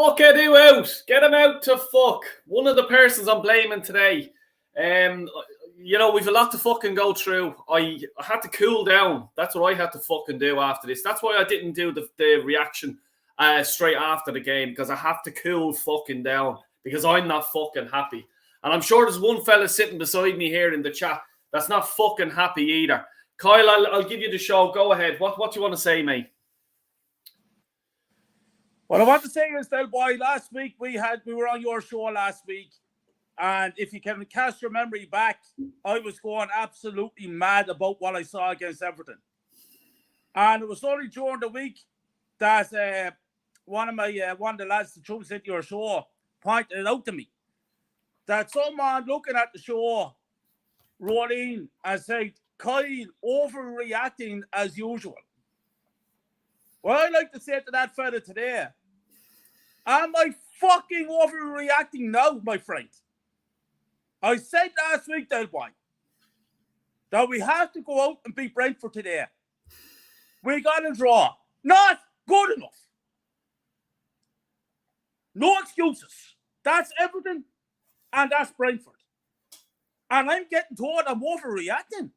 fuck Edu out. Get him out to fuck. One of the persons I'm blaming today. We've a lot to fucking go through. I had to cool down. That's what I had to fucking do after this. That's why I didn't do the reaction straight after the game, because I have to cool fucking down because I'm not fucking happy. And I'm sure there's one fella sitting beside me here in the chat that's not fucking happy either. Kyle, I'll give you the show. Go ahead. What do you want to say, mate? What I want to say is that, boy, last week we were on your show last week, and if you can cast your memory back, I was going absolutely mad about what I saw against Everton. And it was only during the week that one of the lads that troops into your show pointed it out to me, that someone looking at the show wrote in and said, Kyle overreacting as usual. Well, I'd like to say to that fella today, am I fucking overreacting now, my friend? I said last week, that boy, that we have to go out and beat Brentford today. We got a draw. Not good enough. No excuses. That's Everton and that's Brentford. And I'm getting told I'm overreacting.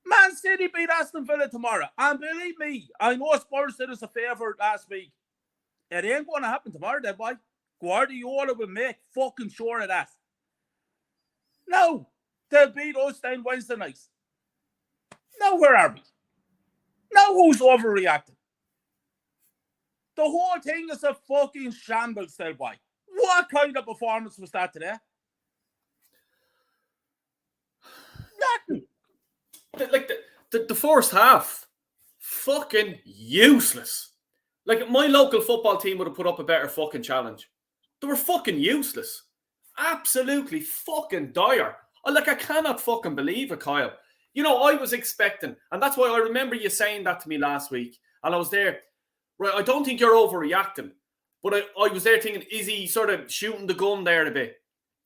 Man City beat Aston Villa tomorrow. And believe me, I know Spurs did us a favour last week. It ain't going to happen tomorrow, then, boy. Guardiola will make fucking sure of that. No, they'll beat us then Wednesday night. Now, where are we? Now, who's overreacting? The whole thing is a fucking shambles, then, boy. What kind of performance was that today? Nothing. Like the first half, fucking useless. Like, my local football team would have put up a better fucking challenge. They were fucking useless. Absolutely fucking dire. I cannot fucking believe it, Kyle. You know, I was expecting, and that's why I remember you saying that to me last week, and I was there. Right, I don't think you're overreacting, but I was there thinking, is he sort of shooting the gun there a bit?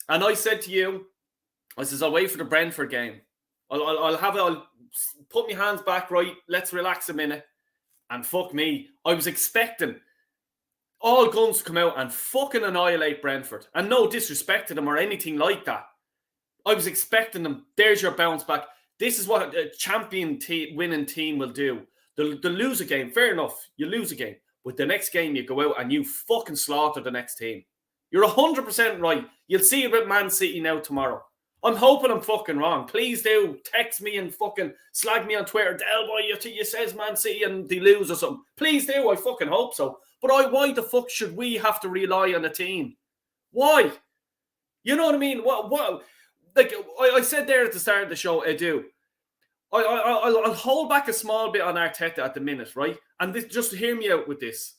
And I said to you, I says, I'll wait for the Brentford game. I'll put my hands back, right? Let's relax a minute. And fuck me, I was expecting all guns to come out and fucking annihilate Brentford. And no disrespect to them or anything like that. I was expecting them. There's your bounce back. This is what a champion winning team will do. They'll lose a game. Fair enough. You lose a game. But the next game you go out and you fucking slaughter the next team. You're 100% right. You'll see it with Man City now tomorrow. I'm hoping I'm fucking wrong. Please do text me and fucking slag me on Twitter. Del boy, you says Man City and they lose or something. Please do. I fucking hope so. But why the fuck should we have to rely on a team? Why? You know what I mean? What? Like I said there at the start of the show, I do. I'll hold back a small bit on Arteta at the minute, right? And just hear me out with this.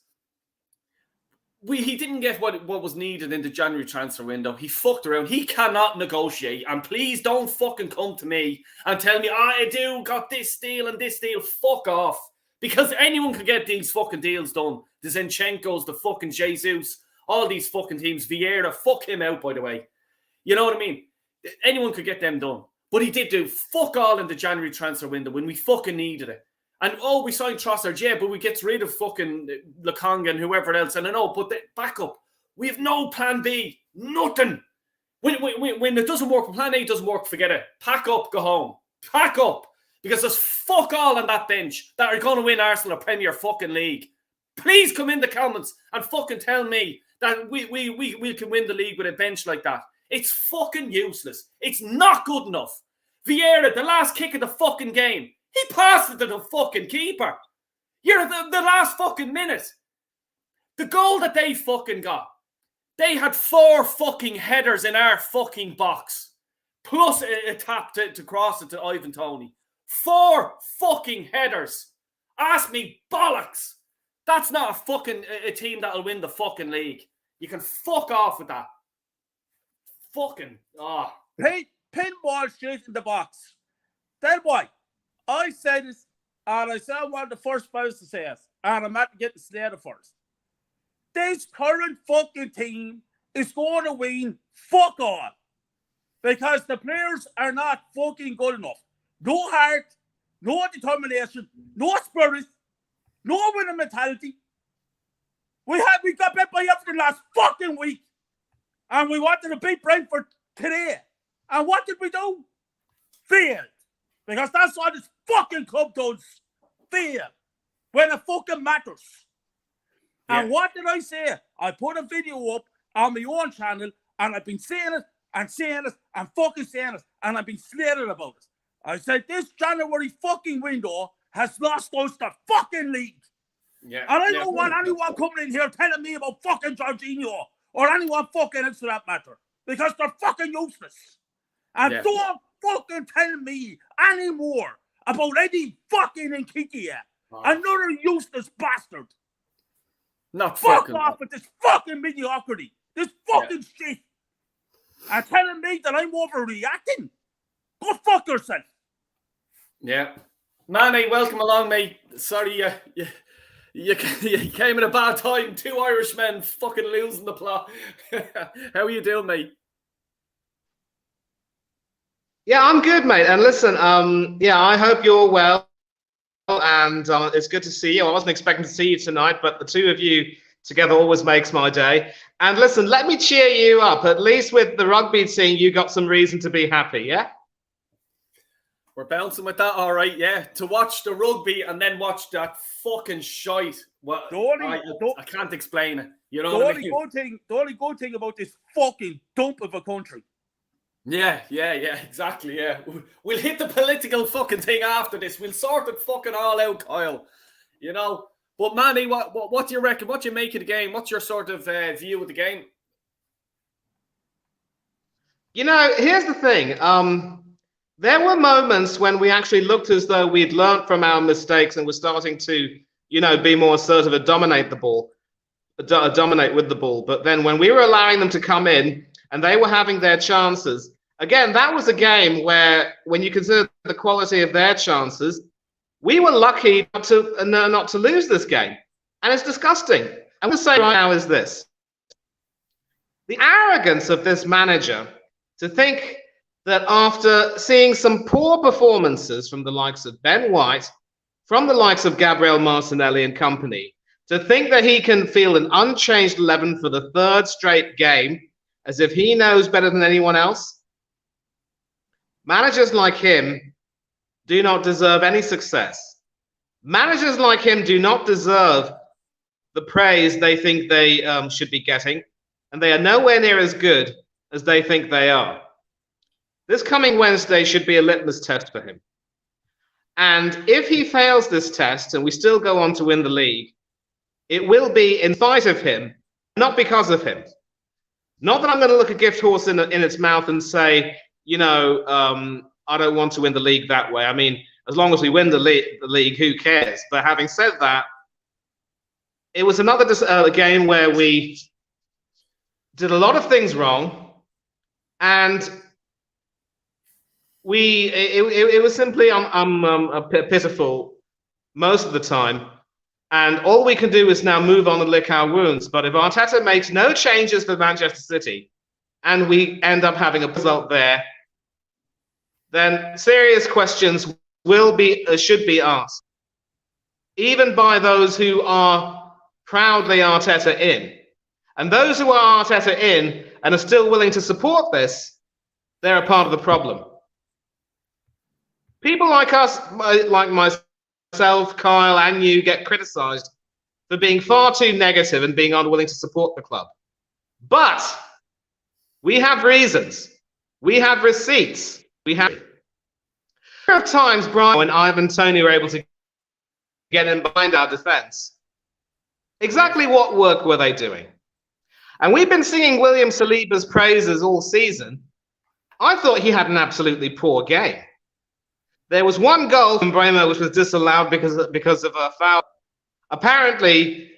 He didn't get what was needed in the January transfer window. He fucked around. He cannot negotiate. And please don't fucking come to me and tell me, I do got this deal and this deal. Fuck off. Because anyone can get these fucking deals done. The Zinchenkos, the fucking Jesus, all these fucking teams. Vieira, fuck him out, by the way. You know what I mean? Anyone could get them done. But he did do fuck all in the January transfer window when we fucking needed it. And, we signed Trossard, yeah, but we get rid of fucking Lukonga and whoever else. And I know, but back up. We have no plan B. Nothing. When it doesn't work, when plan A doesn't work, forget it. Pack up, go home. Pack up. Because there's fuck all on that bench that are going to win Arsenal a Premier fucking League. Please come in the comments and fucking tell me that we can win the league with a bench like that. It's fucking useless. It's not good enough. Vieira, the last kick of the fucking game, he passed it to the fucking keeper. You're the last fucking minute. The goal that they fucking got, they had 4 fucking headers in our fucking box. Plus a tap to cross it to Ivan Toney. 4 fucking headers. Ask me bollocks. That's not a fucking a team that'll win the fucking league. You can fuck off with that. Fucking, Pinball straight in the box. Then why? I said this, and I said one of the first players to say it, and I'm at to get the slater first. This current fucking team is going to win fuck all. Because the players are not fucking good enough. No heart, no determination, no spirit, no winning mentality. We got beat by Everton last fucking week. And we wanted to beat Brentford today. And what did we do? Failed. Because that's what this fucking club does. Fail. When it fucking matters. Yeah. And what did I say? I put a video up on my own channel and I've been saying it and saying it and fucking saying it and I've been slated about it. I said this January fucking window has lost us the fucking league. Yeah. And I don't want anyone coming in here telling me about fucking Jorginho or anyone fucking else for that matter. Because they're fucking useless. And don't fucking tell me anymore about Eddie fucking Nketiah. Another useless bastard. Not fuck fucking off with this fucking mediocrity. This fucking shit. And telling me that I'm overreacting. Go fuck yourself. Yeah. Manny, welcome along, mate. Sorry, you came at a bad time. 2 Irishmen fucking losing the plot. How are you doing, mate? Yeah, I'm good, mate. And listen, I hope you're well. And it's good to see you. I wasn't expecting to see you tonight, but the two of you together always makes my day. And listen, let me cheer you up. At least with the rugby team, you got some reason to be happy, yeah? We're bouncing with that, all right, yeah. To watch the rugby and then watch that fucking shite. Well, I can't explain it. You know what I mean? The only good thing about this fucking dump of a country. Yeah, exactly, yeah. We'll hit the political fucking thing after this. We'll sort it fucking all out, Kyle. You know? But Manny, what do you reckon? What do you make of the game? What's your sort of view of the game? You know, here's the thing. There were moments when we actually looked as though we'd learned from our mistakes and were starting to, be more assertive and dominate the ball, dominate with the ball. But then when we were allowing them to come in and they were having their chances, again, that was a game where, when you consider the quality of their chances, we were lucky not to lose this game. And it's disgusting. I want to say right now is this. The arrogance of this manager to think that after seeing some poor performances from the likes of Ben White, from the likes of Gabriel Martinelli and company, to think that he can field an unchanged 11 for the third straight game, as if he knows better than anyone else. Managers like him do not deserve any success. Managers like him do not deserve the praise they think they should be getting, and they are nowhere near as good as they think they are. This coming Wednesday should be a litmus test for him. And if he fails this test and we still go on to win the league, it will be in spite of him, not because of him. Not that I'm going to look a gift horse in its mouth and say, I don't want to win the league that way. I mean, as long as we win the league, who cares? But having said that, it was another game where we did a lot of things wrong, and it was simply pitiful most of the time. And all we can do is now move on and lick our wounds. But if Arteta makes no changes for Manchester City and we end up having a result there, then serious questions should be asked, even by those who are proudly Arteta in. And those who are Arteta in and are still willing to support this, they're a part of the problem. People like us, like myself, Kyle, and you, get criticized for being far too negative and being unwilling to support the club. But we have reasons. We have receipts. There are times, Brian, when Ivan Toney were able to get in behind our defense. Exactly what work were they doing? And we've been singing William Saliba's praises all season. I thought he had an absolutely poor game. There was one goal from Bremer which was disallowed because of a foul. Apparently,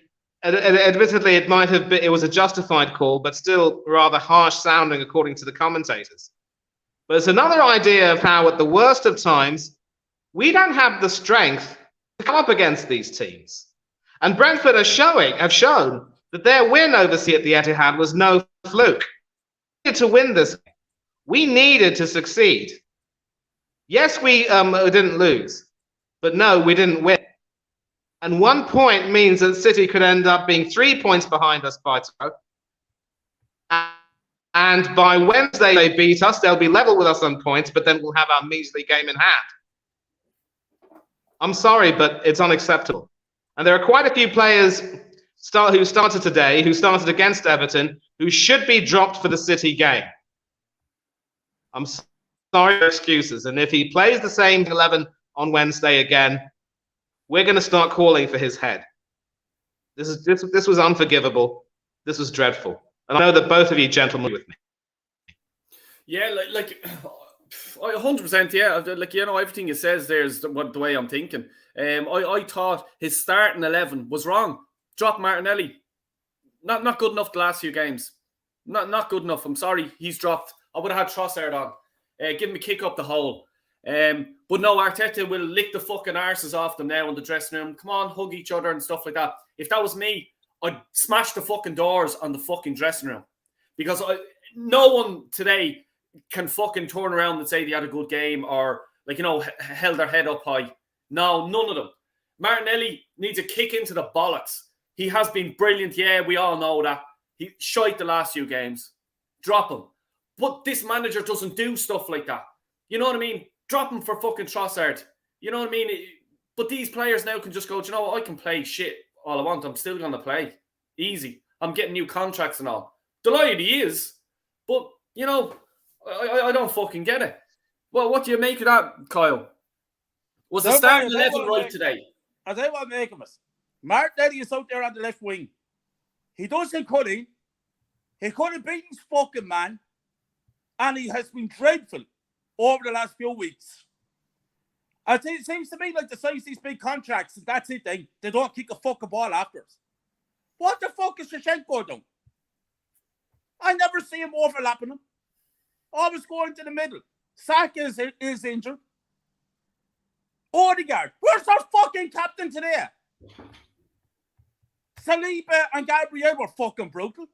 admittedly, it was a justified call, but still rather harsh sounding according to the commentators. But it's another idea of how, at the worst of times, we don't have the strength to come up against these teams. And Brentford have shown that their win over City at the Etihad was no fluke. We needed to win this. We needed to succeed. Yes, we didn't lose, but no, we didn't win. And 1 point means that City could end up being 3 points behind us by tomorrow. And by Wednesday, they beat us. They'll be level with us on points, but then we'll have our measly game in hand. I'm sorry, but it's unacceptable. And there are quite a few players who started today, who started against Everton, who should be dropped for the City game. I'm sorry for excuses. And if he plays the same 11 on Wednesday again, we're going to start calling for his head. This was unforgivable. This was dreadful. And I know that both of you gentlemen are with me. Yeah, like 100%, yeah. Like, you know, everything he says there is the way I'm thinking. I thought his starting 11 was wrong. Drop Martinelli. Not good enough the last few games. Not good enough. I'm sorry, he's dropped. I would have had Trossard on. Give him a kick up the hole. But no, Arteta will lick the fucking arses off them now in the dressing room. Come on, hug each other and stuff like that. If that was me, I'd smash the fucking doors on the fucking dressing room. Because no one today can fucking turn around and say they had a good game or, like, you know, held their head up high. No, none of them. Martinelli needs a kick into the bollocks. He has been brilliant. Yeah, we all know that. He shite the last few games. Drop him. But this manager doesn't do stuff like that. You know what I mean? Drop him for fucking Trossard. You know what I mean? But these players now can just go, do you know what? I can play shit all I want. I'm still going to play. Easy. I'm getting new contracts and all. Delighted he is. But, you know, I don't fucking get it. Well, what do you make of that, Kyle? Was the starting 11 right today? I'll tell you what I make of it. Martinelli is out there on the left wing. He doesn't cut in. He could have beaten his fucking man. And he has been dreadful over the last few weeks. I think it seems to me like the size of these big contracts, and that's it then. They don't kick a fucking ball after us. What the fuck is Shevchenko doing? I never see him overlapping him. Always going to the middle. Saka is injured. Odegaard, where's our fucking captain today? Saliba and Gabriel were fucking brutal.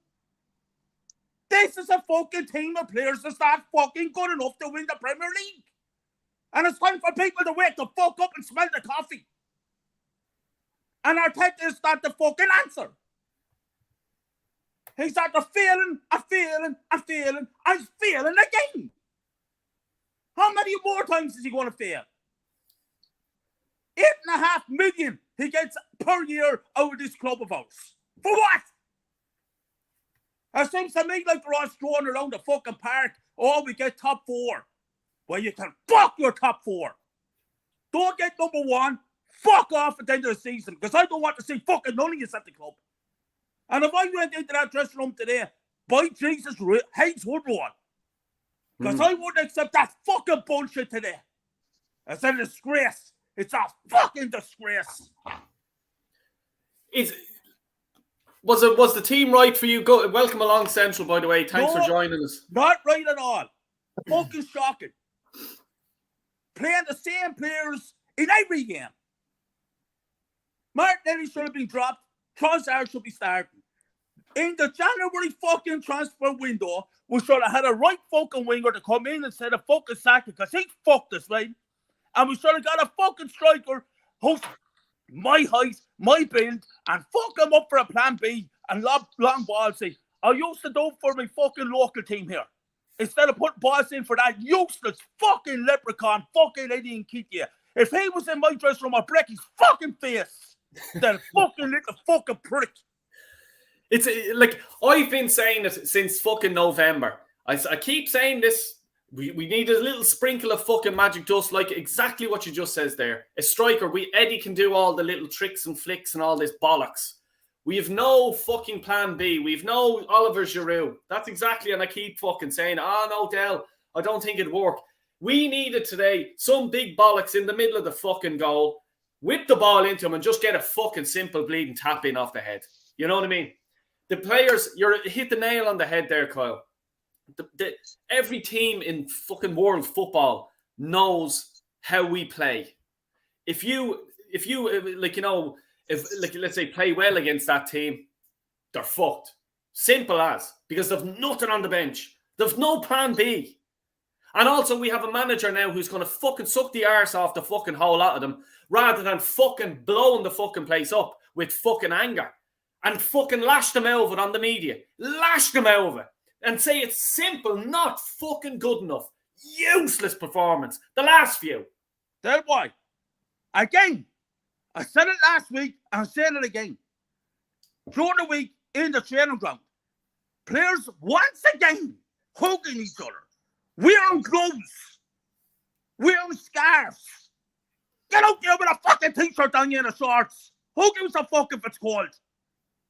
This is a fucking team of players that's not fucking good enough to win the Premier League. And it's time for people to wake the fuck up and smell the coffee. And Arteta is not the fucking answer. He's after failing again. How many more times is he going to fail? 8.5 million he gets per year out of this club of ours. For what? It seems to me like they're all strolling around the fucking park. Oh, we get top 4. Well, you can fuck your top 4. Don't get number 1. Fuck off at the end of the season. Because I don't want to see fucking none of you at the club. And if I went into that dressing room today, by Jesus, hates Woodward. Because I wouldn't accept that fucking bullshit today. It's a disgrace. It's a fucking disgrace. Was the team right for you? Welcome along, Central, by the way. Thanks for joining us. Not right at all. Fucking shocking. Playing the same players in every game. Martinelli should have been dropped. Trossard should be starting. In the January fucking transfer window, we should have had a right fucking winger to come in instead of fucking Saka, because he fucked us, right? And we should have got a fucking striker who's my height, my build, and fuck him up for a plan B and long balls in. I used to do for my fucking local team here. Instead of putting balls in for that useless fucking leprechaun, fucking Eddie Nketiah. If he was in my dressing room, I'd break his fucking face. That fucking little fucking prick. It's like, I've been saying it since fucking November. I keep saying this. We need a little sprinkle of fucking magic dust, like exactly what you just says there. A striker, Eddie can do all the little tricks and flicks and all this bollocks. We have no fucking plan B. We've no Oliver Giroud. That's exactly, and I keep fucking saying, no, Del, I don't think it'd work. We needed today some big bollocks in the middle of the fucking goal, whip the ball into him and just get a fucking simple bleeding tap in off the head. You know what I mean? The players, you hit the nail on the head there, Kyle. Every team in fucking world football knows how we play. If you let's say play well against that team, they're fucked. Simple as, because they've nothing on the bench. They've no plan B. And also, we have a manager now who's going to fucking suck the arse off the fucking whole lot of them rather than fucking blowing the fucking place up with fucking anger and fucking lash them out of it on the media. Lash them out of it and say it's simple, not fucking good enough. Useless performance. The last few. Tell why. Again, I said it last week and I'm saying it again. During the week in the training ground, players once again hugging each other, wearing gloves, wearing scarves. Get out there with a fucking t-shirt on you and a shorts. Who gives a fuck if it's cold?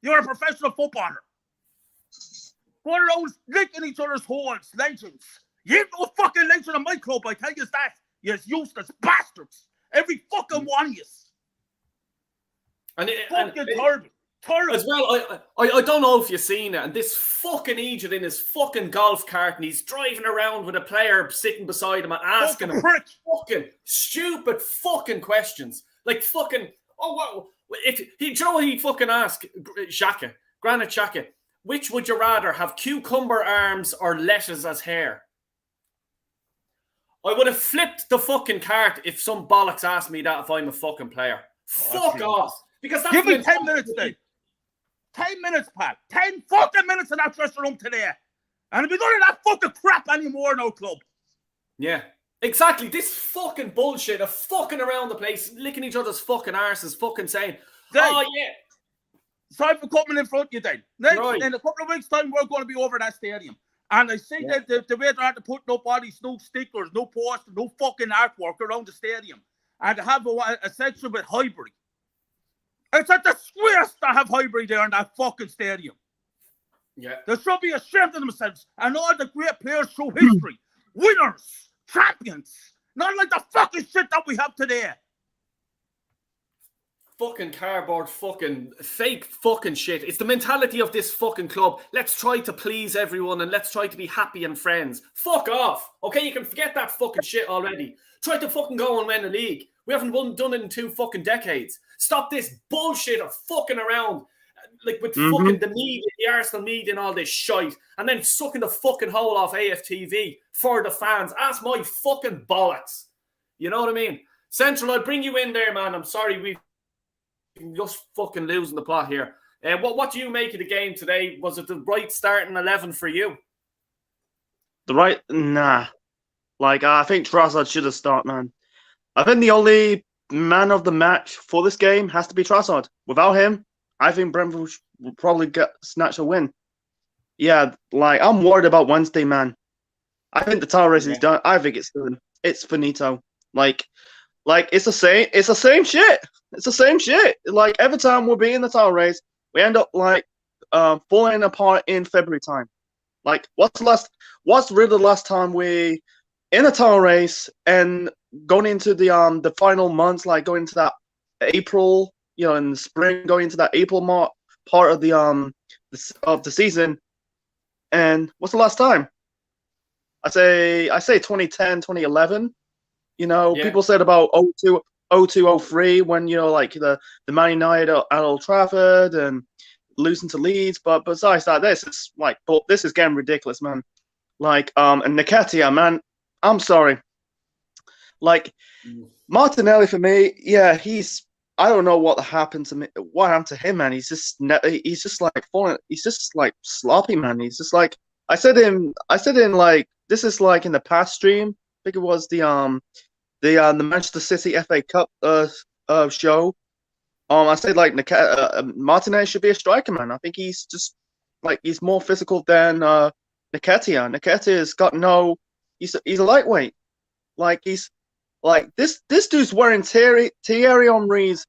You're a professional footballer. One of those licking each other's holes, legends. You ain't no fucking legend in my club, I tell you that. You useless bastards. Every fucking one of you. Fucking terrible. Terrible. As well, I don't know if you've seen it, and this fucking idiot in his fucking golf cart, and he's driving around with a player sitting beside him and asking him fucking stupid fucking questions. Like fucking, oh, wow. If he, you know what he'd fucking ask Granit Xhaka, which would you rather have, cucumber arms or lettuce as hair? I would have flipped the fucking cart if some bollocks asked me that if I'm a fucking player. Fuck off. Because that's give me 10 minutes then. 10 minutes, Pat. 10 fucking minutes in that dressing room today. And if we don't do that fucking crap anymore in our club. Yeah. Exactly. This fucking bullshit of fucking around the place, licking each other's fucking arses, fucking saying, oh, yeah. Sorry for coming in front of you, then. Right. In a couple of weeks' time, we're going to be over that stadium. And I see that the way they're putting up all these no stickers, no posters, no fucking artwork around the stadium. And to have a section with Highbury. It's a disgrace to have Highbury there in that fucking stadium. Yeah. They should be ashamed of themselves and all the great players through history. Winners, champions. Not like the fucking shit that we have today. Fucking cardboard, fucking fake fucking shit. It's the mentality of this fucking club. Let's try to please everyone and let's try to be happy and friends. Fuck off. Okay, you can forget that fucking shit already. Try to fucking go and win a league. We haven't done it in 2 fucking decades. Stop this bullshit of fucking around like with fucking the media, the Arsenal media and all this shite, and then sucking the fucking hole off AFTV for the fans. Ask my fucking bollocks. You know what I mean? Central, I'll bring you in there, man. I'm sorry we've just fucking losing the plot here. What do you make of the game today? Was it the right starting 11 for you? Nah. Like, I think Trossard should have started, man. I think the only man of the match for this game has to be Trossard. Without him, I think Brentford will probably snatch a win. Yeah, like, I'm worried about Wednesday, man. I think the title race is done. I think it's done. It's finito. Like it's the same shit. It's the same shit. Like, every time we're being the title race, we end up falling apart in February time. Like, what's really the last time we in a title race and going into the final months, like going into that April, in the spring, going into that April part of the season. And what's the last time? I say 2010, 2011. People said about 02, 03 when the Man United at Old Trafford and losing to Leeds. But besides that, this is getting ridiculous, man. And Nketiah, man, I'm sorry. Like, Martinelli for me, yeah, I don't know what happened to him, man. He's just like falling. He's just like sloppy, man. He's just like I said in like, this is like in the past stream. I think it was the Manchester City FA Cup show. I said like Martinez should be a striker, man. I think he's just like he's more physical than Nketiah. Nketiah's got he's a lightweight. Like he's like this dude's wearing Thierry Henry's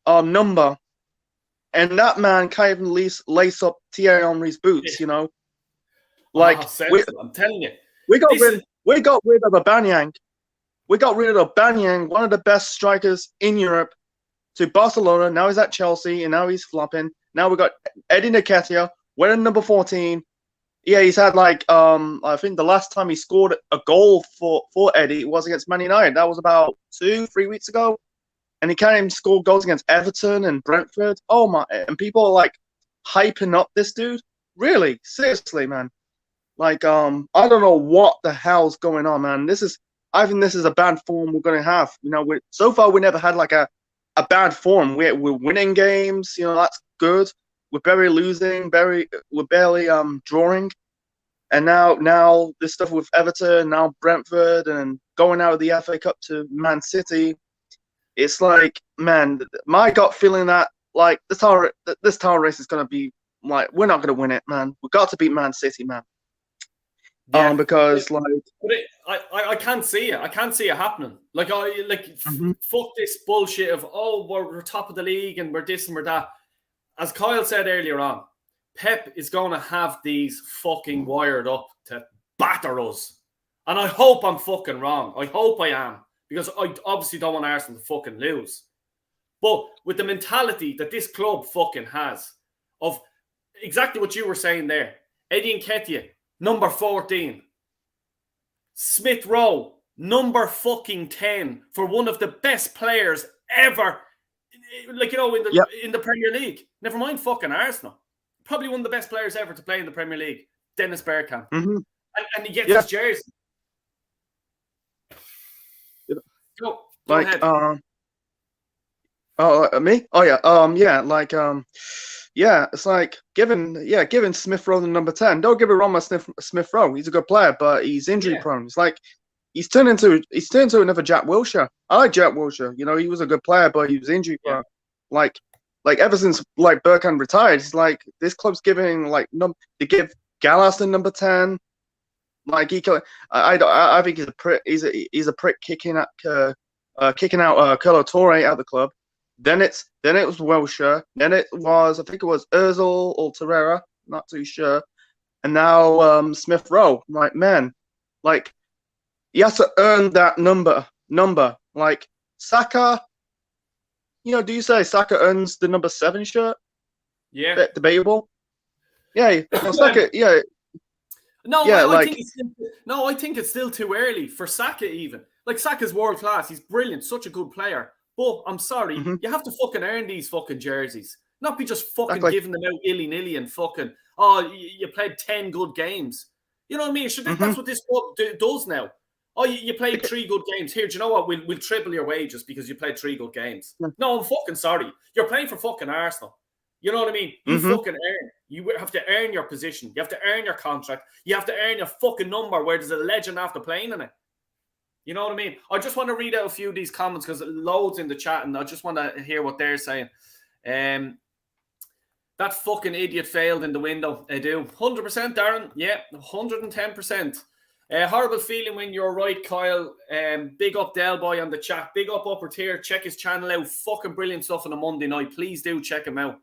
number, and that man can't even lace up Thierry Henry's boots. Like I'm telling you, we got rid of Aubameyang. We got rid of Aubameyang, one of the best strikers in Europe, to Barcelona. Now he's at Chelsea, and now he's flopping. Now we got Eddie Nketiah wearing number 14. Yeah, he's had I think the last time he scored a goal for Eddie was against Man United. That was about 2-3 weeks ago. And he can't even score goals against Everton and Brentford. Oh my, and people are like hyping up this dude. Really? Seriously, man. Like, I don't know what the hell's going on, man. I think this is a bad form we're going to have. You know, so far we never had like a bad form. We're winning games. You know, that's good. We're barely losing. We're barely drawing. And now this stuff with Everton, now Brentford, and going out of the FA Cup to Man City. It's like, man, my gut feeling that like this title race is going to be like, we're not going to win it, man. We've got to beat Man City, man. Yeah, because I can't see it. I can't see it happening. Fuck this bullshit of we're top of the league and we're this and we're that. As Kyle said earlier on, Pep is going to have these fucking wired up to batter us, and I hope I'm fucking wrong. I hope I am, because I obviously don't want Arsenal to fucking lose. But with the mentality that this club fucking has, of exactly what you were saying there, Eddie Nketiah, number 14. Smith Rowe, number fucking 10 for one of the best players ever, in the Premier League. Never mind fucking Arsenal. Probably one of the best players ever to play in the Premier League, Dennis Bergkamp. Mm-hmm. And he gets his jersey. Go ahead. Me? It's like giving Smith Rowe the number 10. Don't give it wrong with Smith Rowe. He's a good player, but he's injury prone. It's like he's turned into another Jack Wilshere. I like Jack Wilshere. You know, he was a good player, but he was injury prone. Like ever since like Bergkamp retired, it's like this club's giving they give Gallas the number 10. Like I think he's a prick. He's a prick kicking out Kolo Touré out of the club. Then it was Wilshere. Then I think it was Ozil or Torreira, not too sure. And now Smith Rowe. Like, man, like he has to earn that number. Like Saka, you know, do you say Saka earns the number 7 shirt? Yeah. Bit debatable. Yeah, Saka, yeah. I think it's still too early for Saka even. Like, Saka's world class. He's brilliant. Such a good player. But I'm sorry, you have to fucking earn these fucking jerseys. Not be just fucking giving them out illy-nilly and fucking, you played 10 good games. You know what I mean? That's what this club does now. You played 3 good games. Here, do you know what? We'll triple your wages because you played 3 good games. No, I'm fucking sorry. You're playing for fucking Arsenal. You know what I mean? You fucking earn. You have to earn your position. You have to earn your contract. You have to earn your fucking number where there's a legend after playing in it. You know what I mean? I just want to read out a few of these comments because loads in the chat, and I just want to hear what they're saying. That fucking idiot failed in the window. I do. 100%, Darren. Yeah, 110%. Horrible feeling when you're right, Kyle. Big up Del Boy on the chat. Big up Upper Tier. Check his channel out. Fucking brilliant stuff on a Monday night. Please do check him out.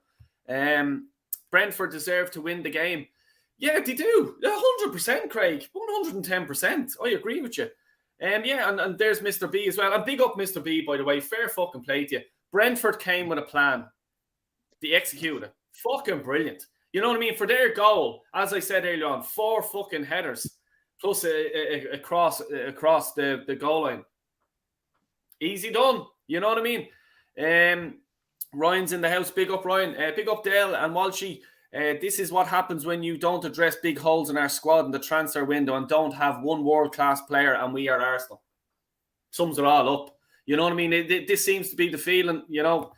Brentford deserve to win the game. Yeah, they do. 100%, Craig. 110%. I agree with you. And there's Mr. B as well. And big up Mr. B, by the way. Fair fucking play to you. Brentford came with a plan. They executed it. Fucking brilliant. You know what I mean? For their goal, as I said earlier on, 4 fucking headers plus across the goal line. Easy done. You know what I mean? Ryan's in the house. Big up, Ryan. Big up, Dale and Walshy. This is what happens when you don't address big holes in our squad in the transfer window and don't have one world-class player, and we are Arsenal. Sums it all up. You know what I mean? This seems to be the feeling, you know.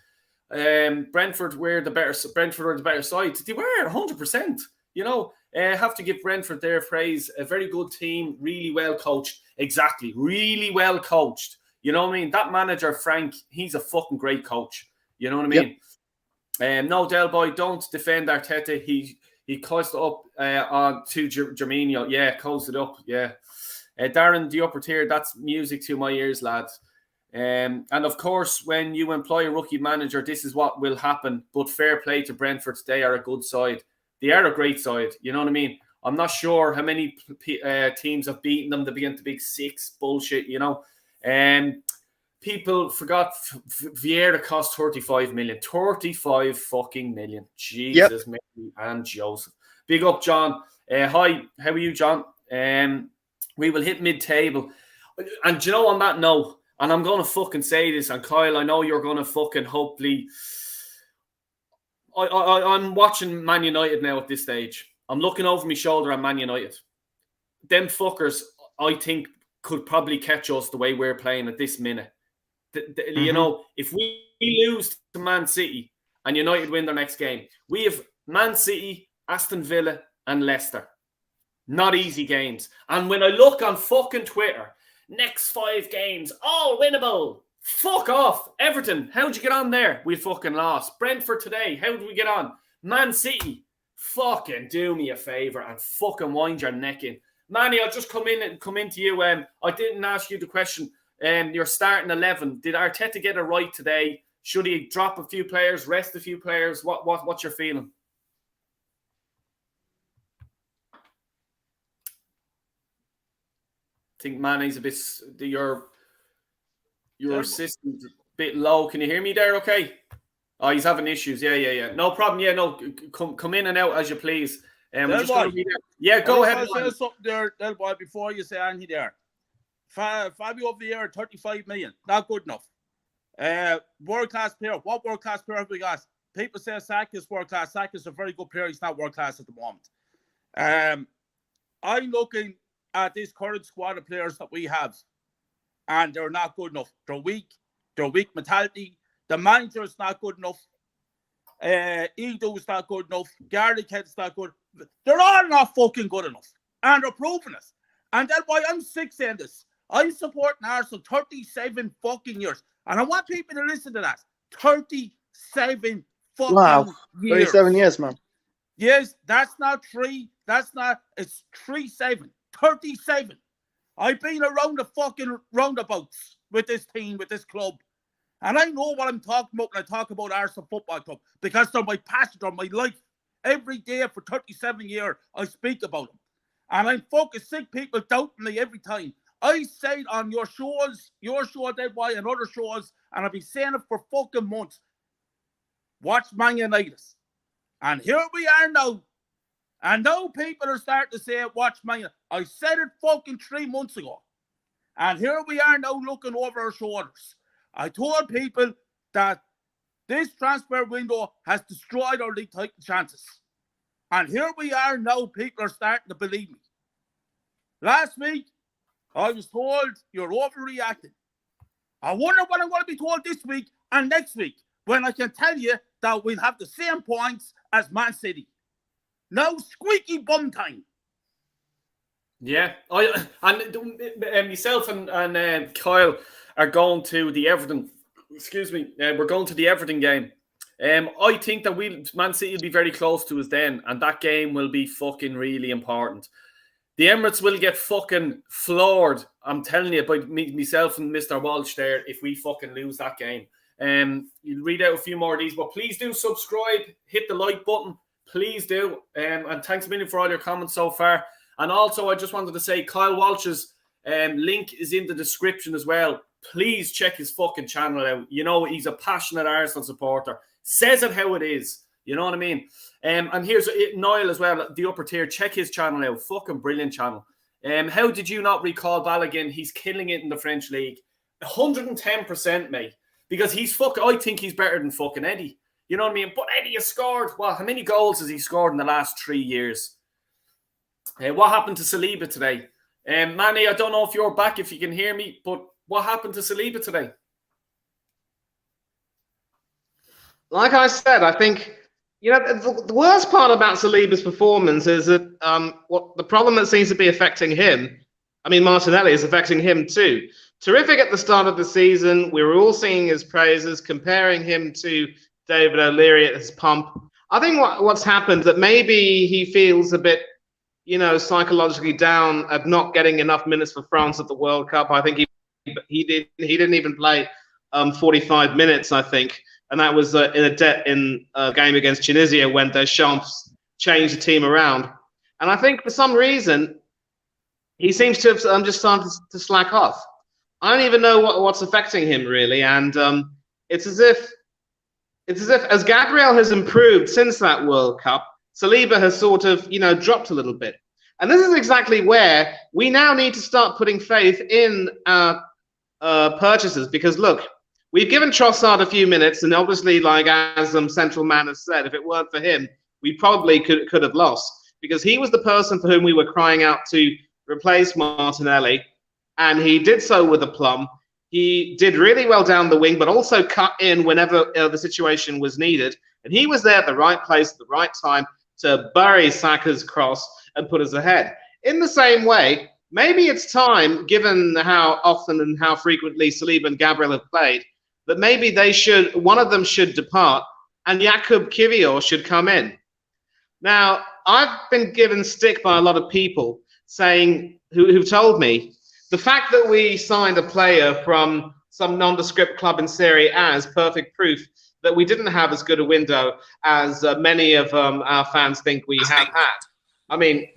Brentford were the better side. They were 100%. You know, have to give Brentford their praise. A very good team, really well coached. Exactly, really well coached. You know what I mean? That manager, Frank, he's a fucking great coach. You know what I mean? Yep. No, Del Boy, don't defend Arteta. He closed it up on to Germinho. Yeah, closed it up. Yeah. Darren, the Upper Tier, that's music to my ears, lads. And of course, when you employ a rookie manager, this is what will happen. But fair play to Brentford. They are a good side. They are a great side. You know what I mean? I'm not sure how many teams have beaten them. They begin to Big 6 bullshit, you know. People forgot Vieira cost 35 million. 35 fucking million. Jesus, yep. Mary and Joseph. Big up, John. Hi, how are you, John? We will hit mid-table. And you know, on that note, and I'm going to fucking say this, and Kyle, I know you're going to fucking hopefully... I'm watching Man United now at this stage. I'm looking over my shoulder at Man United. them fuckers, I think, could probably catch us the way we're playing at this minute. You know, if we lose to Man City and United win their next game, we have Man City, Aston Villa, and Leicester. Not easy games. And when I look on fucking Twitter, next 5 games, all winnable. Fuck off. Everton, how'd you get on there? We fucking lost. Brentford today, how did we get on? Man City, fucking do me a favour and fucking wind your neck in. Manny, I'll just come in to you. I didn't ask you the question. You're starting 11. Did Arteta get it right today? Should he drop a few players, rest a few players? What's your feeling? I think Manny's a bit. Your assistant a bit low. Can you hear me there? Okay. Oh, he's having issues. Yeah. No problem. Yeah, no. Come in and out as you please. Yeah, go ahead. I'll say something there, Del Boy, before you say anything there. Fabio Vieira, 35 million. Not good enough. World-class player. What world-class player have we got? People say Saka is world-class. Saka is a very good player. He's not world-class at the moment. I'm looking at this current squad of players that we have, and they're not good enough. They're weak. They're weak mentality. The manager is not good enough. Edo is not good enough. Garlic Head's not good. They're all not fucking good enough. And they're proving it. And that's why I'm sick saying this. I'm supporting Arsenal 37 fucking years. And I want people to listen to that. 37 fucking years. 37 years, man. Yes, that's not 3. That's not, it's 37. 37. I've been around the fucking roundabouts with this team, with this club. And I know what I'm talking about when I talk about Arsenal Football Club, because they're my passion, they're my life. Every day for 37 years, I speak about them. And I'm fucking sick people doubting me every time. I say it on your shows, your show, Dead Boy, and other shows, and I've been saying it for fucking months. Watch Man United. And here we are now. And now people are starting to say, watch Man United. I said it fucking 3 months ago. And here we are now looking over our shoulders. I told people that this transfer window has destroyed our league title chances. And here we are now, people are starting to believe me. Last week, I was told you're overreacting. I wonder what I'm going to be told this week and next week, when I can tell you that we'll have the same points as Man City. Now, squeaky bum time. Yeah, myself and Kyle are going to the Everton. Excuse me, we're going to the Everton game. I think that Man City will be very close to us then, and that game will be fucking really important. The Emirates will get fucking floored, I'm telling you, by myself and Mr. Walsh there if we fucking lose that game. You'll read out a few more of these, but please do subscribe, hit the like button, please do. And thanks a million for all your comments so far. And also, I just wanted to say Kyle Walsh's link is in the description as well. Please check his fucking channel out. You know, he's a passionate Arsenal supporter. Says it how it is. You know what I mean? And here's Niall as well, the upper tier. Check his channel out. Fucking brilliant channel. How did you not recall Balogun? He's killing it in the French league. 110%, mate. Because I think he's better than fucking Eddie. You know what I mean? But Eddie has scored. Well, how many goals has he scored in the last 3 years? What happened to Saliba today? Manny, I don't know if you're back, if you can hear me, but what happened to Saliba today? Like I said, I think, the worst part about Saliba's performance is that what the problem that seems to be affecting him, Martinelli is affecting him too. Terrific at the start of the season. We were all singing his praises, comparing him to David O'Leary at his pump. I think what's happened that maybe he feels a bit, psychologically down at not getting enough minutes for France at the World Cup. I think he didn't even play 45 minutes, I think. And that was in a game against Tunisia when Deschamps changed the team around. And I think for some reason, he seems to have just started to slack off. I don't even know what's affecting him, really. And it's as if as Gabriel has improved since that World Cup, Saliba has sort of, dropped a little bit. And this is exactly where we now need to start putting faith in our purchases. Because, look, we've given Trossard a few minutes, and obviously, like as Central Man has said, if it weren't for him, we probably could have lost. Because he was the person for whom we were crying out to replaced Martinelli, and he did so with aplomb. He did really well down the wing, but also cut in whenever the situation was needed. And he was there at the right place at the right time to bury Saka's cross and put us ahead. In the same way, maybe it's time, given how often and how frequently Saliba and Gabriel have played, that maybe one of them should depart and Jakub Kiwior should come in. Now, I've been given stick by a lot of people saying, who've told me, the fact that we signed a player from some nondescript club in Serie A is perfect proof that we didn't have as good a window as many of our fans think we have had. I mean,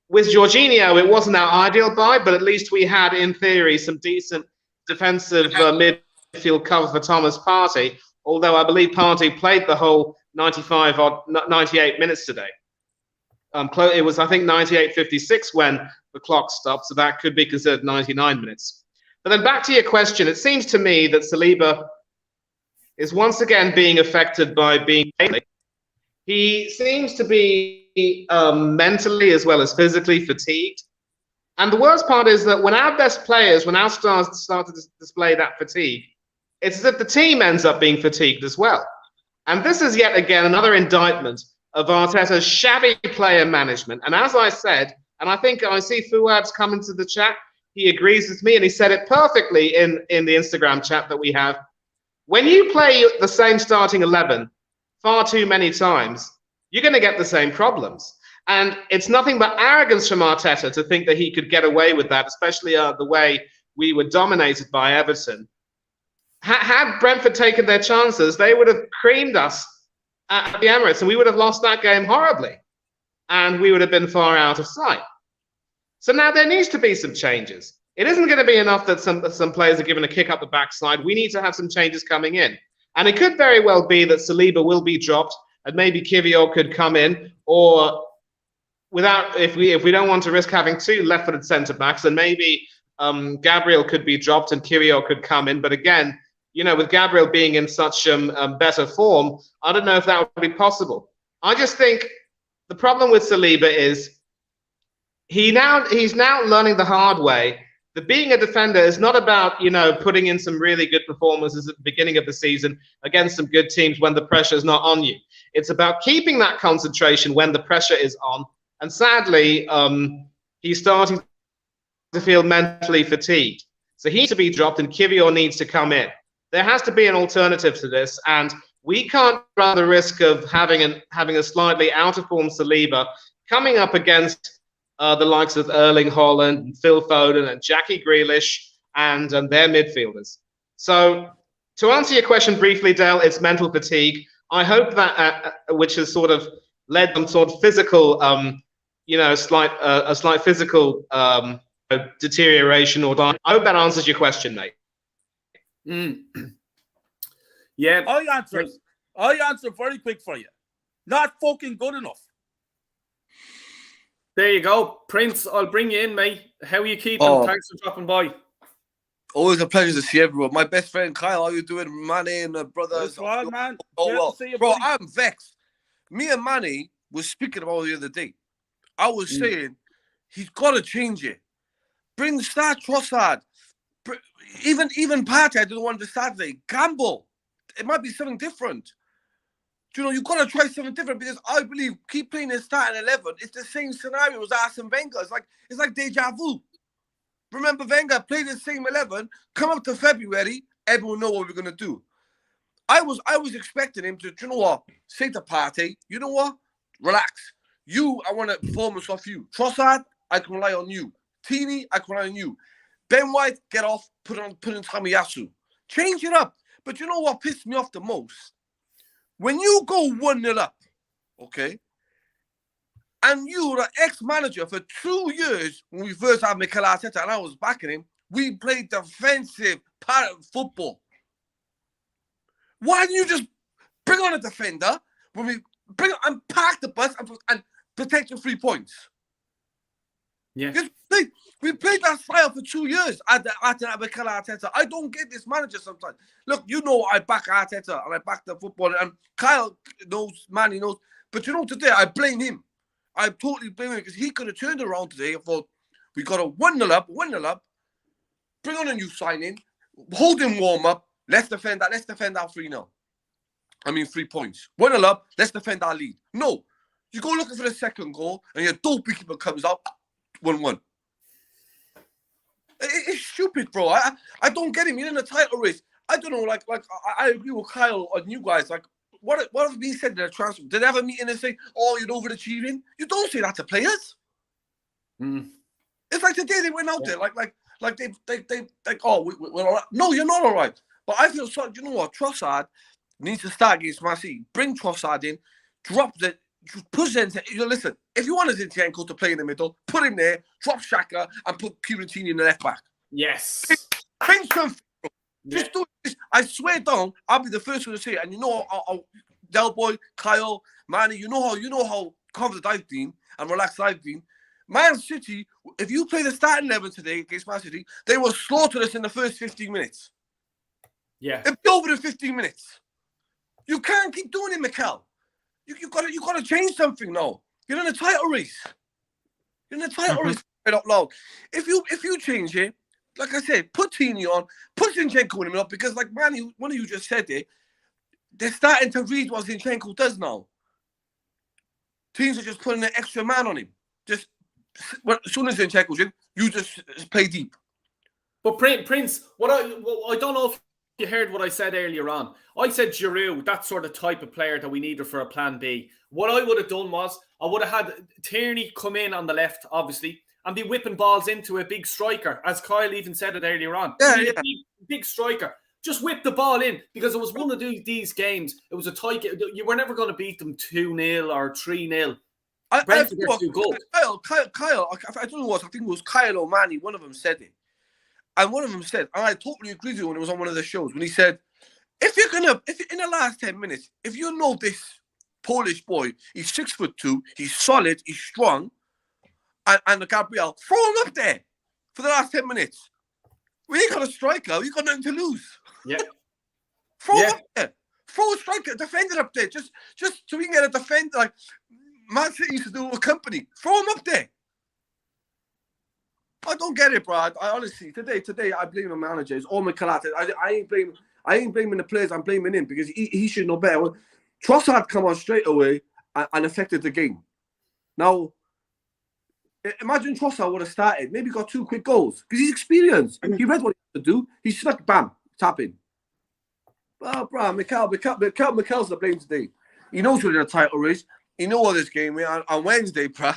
with Jorginho, it wasn't our ideal buy, but at least we had, in theory, some decent defensive midfield cover for Thomas Partey, although I believe Partey played the whole 98 minutes today. It was, I think, 98:56 when the clock stopped, so that could be considered 99 minutes. But then back to your question, it seems to me that Saliba is once again being affected by being... He seems to be mentally as well as physically fatigued. And the worst part is that when our best players, when our stars start to display that fatigue, it's as if the team ends up being fatigued as well. And this is yet again another indictment of Arteta's shabby player management. And as I said, and I think I see Fuad's come into the chat, he agrees with me, and he said it perfectly in the Instagram chat that we have. When you play the same starting 11 far too many times, you're going to get the same problems. And it's nothing but arrogance from Arteta to think that he could get away with that, especially the way we were dominated by Everton. Had Brentford taken their chances, they would have creamed us at the Emirates, and we would have lost that game horribly, and we would have been far out of sight. So now there needs to be some changes. It isn't going to be enough that some players are given a kick up the backside. We need to have some changes coming in. And it could very well be that Saliba will be dropped and maybe Kiwior could come in, or if we don't want to risk having two left-footed centre-backs, then maybe Gabriel could be dropped and Kiwior could come in. But again, with Gabriel being in such better form, I don't know if that would be possible. I just think the problem with Saliba is he's now learning the hard way that being a defender is not about, putting in some really good performances at the beginning of the season against some good teams when the pressure is not on you. It's about keeping that concentration when the pressure is on. And sadly, he's starting to feel mentally fatigued. So he needs to be dropped and Kiwior needs to come in. There has to be an alternative to this, and we can't run the risk of having a slightly out of form Saliba coming up against the likes of Erling Haaland and Phil Foden and Jackie Grealish and their midfielders. So to answer your question briefly, Dale, it's mental fatigue. I hope that, which has sort of led them sort of physical, a slight physical deterioration or die. I hope that answers your question, mate. Yeah, I answer very quick for you. Not fucking good enough. There you go, Prince. I'll bring you in, mate. How are you keeping? Thanks for dropping by. Always a pleasure to see everyone. My best friend Kyle, how you doing, Manny and brothers? Well, man. Well, bro, I'm vexed. Me and Manny was speaking about it the other day. I was saying he's got to change it. Start Trossard. Even Partey, I didn't want to start today. Gamble. It might be something different. You've got to try something different, because I believe keep playing the starting 11. It's the same scenario as Arsene Wenger. It's like deja vu. Remember, Wenger played the same 11. Come up to February, everyone know what we're gonna do. I was expecting him to, say to Partey, relax. I want a performance off you. Trossard, I can rely on you. Tini, I can rely on you. Ben White, get off. Put in Tomiyasu. Change it up. But you know what pissed me off the most? When you go 1-0 up, okay, and you were an ex-manager for 2 years when we first had Mikel Arteta and I was backing him, we played defensive part of football. Why didn't you just bring on a defender when we bring and park the bus and protect your 3 points? Yeah. We played that style for 2 years at Mikel Arteta. I don't get this manager sometimes. Look, I back Arteta and I back the football, and Kyle knows, Manny knows. But today I blame him. I totally blame him, because he could have turned around today and thought, We got to 1-0 up, bring on a new signing, hold him warm up, let's defend that 3-0. 3 points. 1-0 up, let's defend our lead. No, you go looking for the second goal and your dopey keeper comes out, 1-1. It's stupid, bro. I don't get him. You're in a title race. I don't know, like I agree with Kyle and you guys. Like, what have been said in the transfer? Did they have a meeting and say, "Oh, you're overachieving"? You don't say that to players. It's like the day they went out there, like they oh, we're all right. No, you're not all right. But I feel so. You know what? Trossard needs to start against Man City. Bring Trossard in, drop the. Push Zinchenko. Listen, if you want Zinchenko to play in the middle, put him there, drop Xhaka, and put Kieran in the left back. Yes. Bring something, bro. Just do this. I swear down, I'll be the first one to say it. And you know, Del Boy, Kyle, Manny, you know how confident I've been and relaxed I've been. Man City, if you play the starting 11 today against Man City, they will slaughter us in the first 15 minutes. Yeah. It'll be over in 15 minutes. You can't keep doing it, Mikel. You got to change something now. You're in a title race. You're in a title race. Right up loud. If you change it, like I said, put Tini on, put Zinchenko in him up, because like man, one of you just said it, they're starting to read what Zinchenko does now. Teams are just putting an extra man on him. Just as soon as Zinchenko's in, you just play deep. But Prince, I don't know if you heard what I said earlier on. I said Giroud, that sort of type of player that we needed for a plan B. What I would have done was I would have had Tierney come in on the left, obviously, and be whipping balls into a big striker, as Kyle even said it earlier on. Yeah. Big striker. Just whip the ball in, because it was one of these games. It was a tight game. You were never going to beat them 2-0 or 3-0. Brentford are too good. Kyle, I don't know what, I think it was Kyle or Manny, one of them said it. And one of them said, and I totally agree with you when it was on one of the shows, when he said, if in the last 10 minutes, if you know this Polish boy, he's 6'2", he's solid, he's strong, and Gabriel, throw him up there for the last 10 minutes. We ain't got a striker, we got nothing to lose. Yeah. Throw him up there. Throw a striker, defender up there, just so we can get a defender like Man City used to do with Company. Throw him up there. I don't get it, bro. I honestly, today, I blame the manager. It's all Mikelate. I ain't blaming the players. I'm blaming him, because he should know better. Trossard come on straight away and affected the game. Now, imagine Trossard would have started, maybe got 2 quick goals, because he's experienced. He read what he had to do. He snuck, bam, tap in. Oh, bro, Mikel's the blame today. He knows we're in a title race. He knows this game on Wednesday, bro.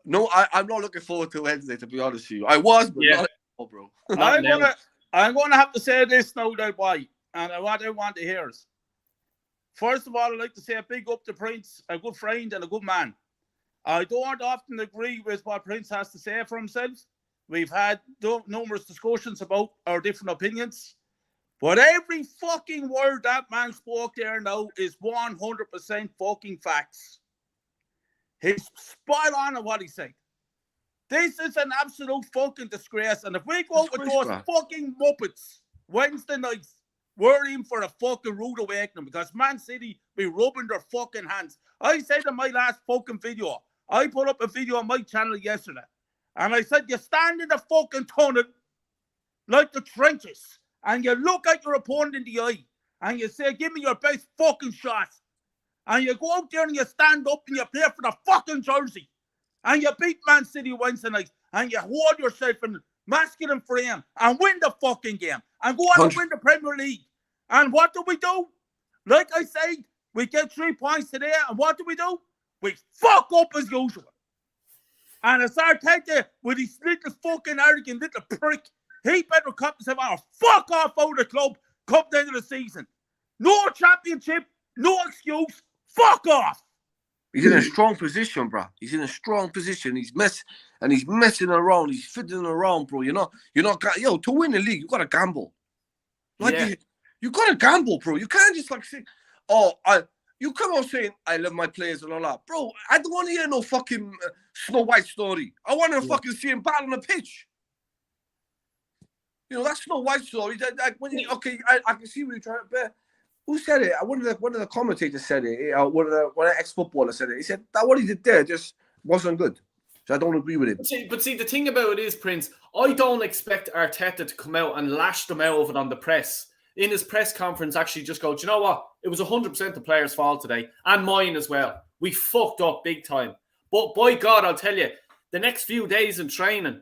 No, I'm not looking forward to Wednesday, to be honest with you. I was, but not anymore, bro. I'm gonna have to say this now, that boy, and what I want to hear is, first of all, I'd like to say a big up to Prince, a good friend and a good man. I don't often agree with what Prince has to say for himself. We've had numerous discussions about our different opinions, but every fucking word that man spoke there now is 100% fucking facts. He's spot on what he said. This is an absolute fucking disgrace. And if we go out with those fucking Muppets Wednesday nights, we're in for a fucking rude awakening, because Man City be rubbing their fucking hands. I said in my last fucking video, I put up a video on my channel yesterday, and I said, you stand in the fucking tunnel like the trenches, and you look at your opponent in the eye, and you say, give me your best fucking shot. And you go out there and you stand up and you play for the fucking jersey. And you beat Man City Wednesday night. And you hold yourself in masculine frame and win the fucking game. And go on and win the Premier League. And what do? Like I said, we get 3 points today. And what do? We fuck up as usual. And it's Arteta with his little fucking arrogant little prick. He better cut himself out. Fuck off out of the club come the end of the season. No championship. No excuse. Fuck off! He's in a strong position, bro. He's in a strong position. He's messing around. He's fiddling around, bro. You're not. To win the league, you gotta gamble. You gotta gamble, bro. You can't just like say, you come out saying I love my players and all that, bro. I don't want to hear no fucking Snow White story. I want to fucking see him battle on the pitch. You know, that Snow White story. I can see what you're trying to bear. Who said it? One of the commentators said it. One of the ex-footballers said it. He said that what he did there just wasn't good. So I don't agree with him. But see, the thing about it is, Prince, I don't expect Arteta to come out and lash them out of it on the press. In his press conference, actually just go, do you know what? It was 100% the players' fault today, and mine as well. We fucked up big time. But by God, I'll tell you, the next few days in training,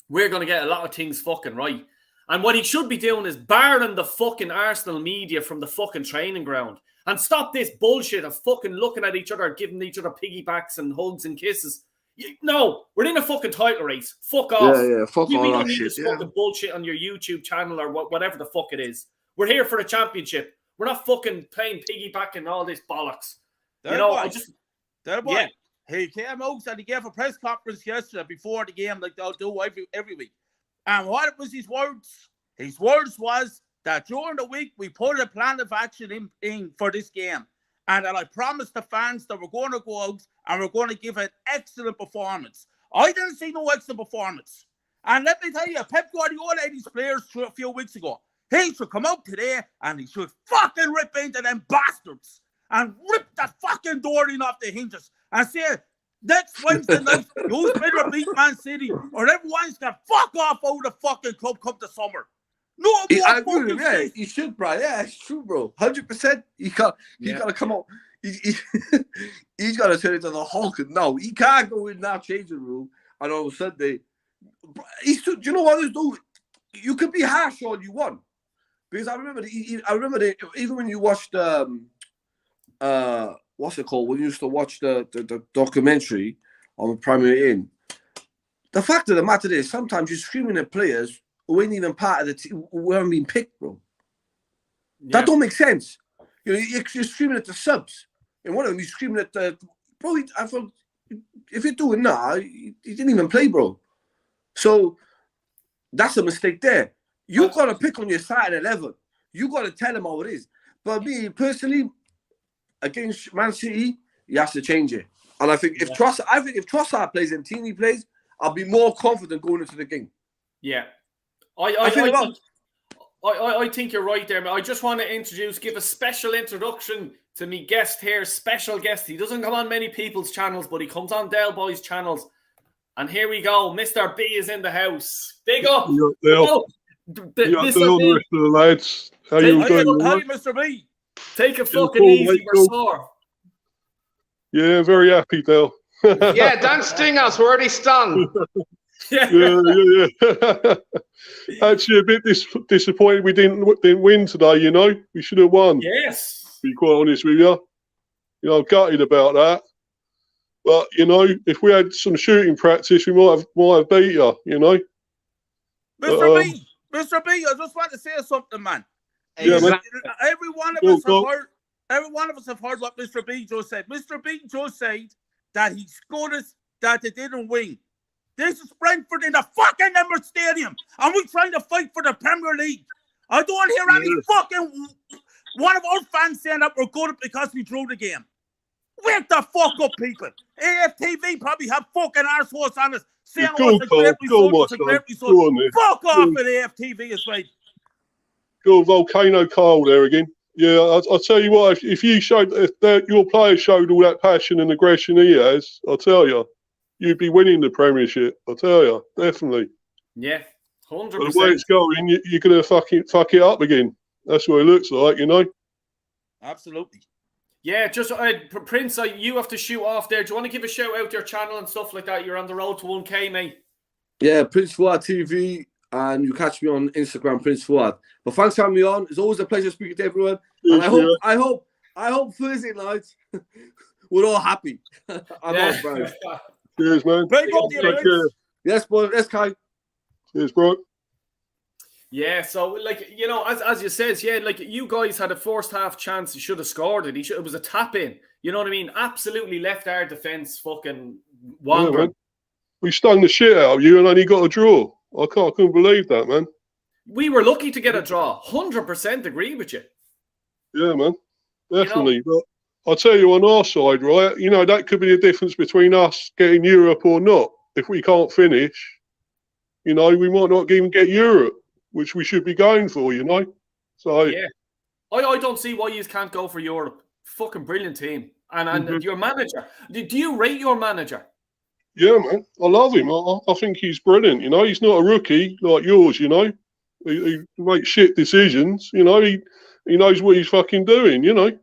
we're going to get a lot of things fucking right. And what he should be doing is barring the fucking Arsenal media from the fucking training ground and stop this bullshit of fucking looking at each other, giving each other piggybacks and hugs and kisses. No, we're in a fucking title race. Fuck off. Yeah, fuck We all don't that need shit. this fucking bullshit on your YouTube channel or whatever the fuck it is. We're here for the championship. We're not fucking playing piggyback and all this bollocks. He came out and he gave a press conference yesterday before the game, like they'll do every week. And what was his words? His words was that during the week we put a plan of action in for this game. And that I promised the fans that we're going to go out and we're going to give an excellent performance. I didn't see no excellent performance. And let me tell you, Pep Guardiola had these players a few weeks ago. He should come out today and he should fucking rip into them bastards and rip the fucking door in off the hinges and say, next Wednesday night, you better beat Man City or everyone's got fuck off out of the fucking club come the summer. No more I agree with fucking him, yeah, shit. you should, bro. Yeah, it's true, bro. 100%. He's got to come out. He's got to turn into the Hulk. No, he can't go in that changing room and all of a sudden do you know what, though? You can be harsh all you want. Because I remember, even when you watched, what's it called? When you used to watch the documentary on Premier Inn, the fact of the matter is sometimes you're screaming at players who ain't even part of the team, who haven't been picked, bro. Yeah. That don't make sense. You know, you're screaming at the subs. And one of them, you're screaming at the... Bro, I thought, if you're doing that, he didn't even play, bro. So, that's a mistake there. You got to pick on your side 11. You got to tell them how it is. But me, personally, against Man City, he has to change it. And I think if Trossard plays and Tini plays, I'll be more confident going into the game. Yeah. I think you're right there, man. I just want to give a special introduction to me guest here, special guest. He doesn't come on many people's channels, but he comes on Del Boy's channels. And here we go. Mr. B is in the house. Big up. The rest of the lads. How you doing? How you, Mr. B? Take it fucking easy. We're sore. Yeah, very happy, Del. Yeah, don't sting us. We're already stung. Yeah. Actually, a bit disappointed we didn't win today. You know, we should have won. Yes. To be quite honest with you, gutted about that. But you know, if we had some shooting practice, we might have beat you. You know, Mr. B, I just want to say something, man. Yeah, man. Every one of us have heard what Mr. B just said. Mr. B just said that he scored us, that they didn't win. This is Brentford in the fucking Emirates Stadium, and we're trying to fight for the Premier League. I don't hear any fucking one of our fans saying that we're good because we drew the game. Wake the fuck up, people. AFTV probably have fucking arseholes on us saying it's a great result. Fuck off at AFTV as well. Go Volcano Carl there again. Yeah, I'll tell you what, if your players showed all that passion and aggression he has, I'll tell you, you'd be winning the Premiership. I'll tell you, definitely. Yeah, 100%. But the way it's going, you're going to fuck it up again. That's what it looks like, you know? Absolutely. Yeah, just Prince, you have to shoot off there. Do you want to give a shout out to your channel and stuff like that? You're on the road to 1K, mate. Yeah, Prince Fuad TV, and you catch me on Instagram, Prince Fuad. But thanks for having me on. It's always a pleasure speaking to everyone. And I hope Thursday night we're all happy. I'm bro. Cheers, man. Take care. Yes, boy. Yes, Kai. Cheers, bro. Yeah, so as you says, you guys had a first half chance. You should have scored it. It was a tap in. You know what I mean? Absolutely left our defense fucking wandering. Yeah, we stung the shit out of you and only got a draw. I couldn't believe that, man. We were lucky to get a draw. 100% agree with you. Yeah, man. Definitely. But I'll tell you on our side, right? That could be the difference between us getting Europe or not. If we can't finish, we might not even get Europe, which we should be going for, So yeah, I don't see why you can't go for Europe. Fucking brilliant team, and your manager. Do you rate your manager? Yeah, man. I love him. I think he's brilliant. You know, he's not a rookie like yours. You know, he makes shit decisions. You know, he knows what he's fucking doing. You know, at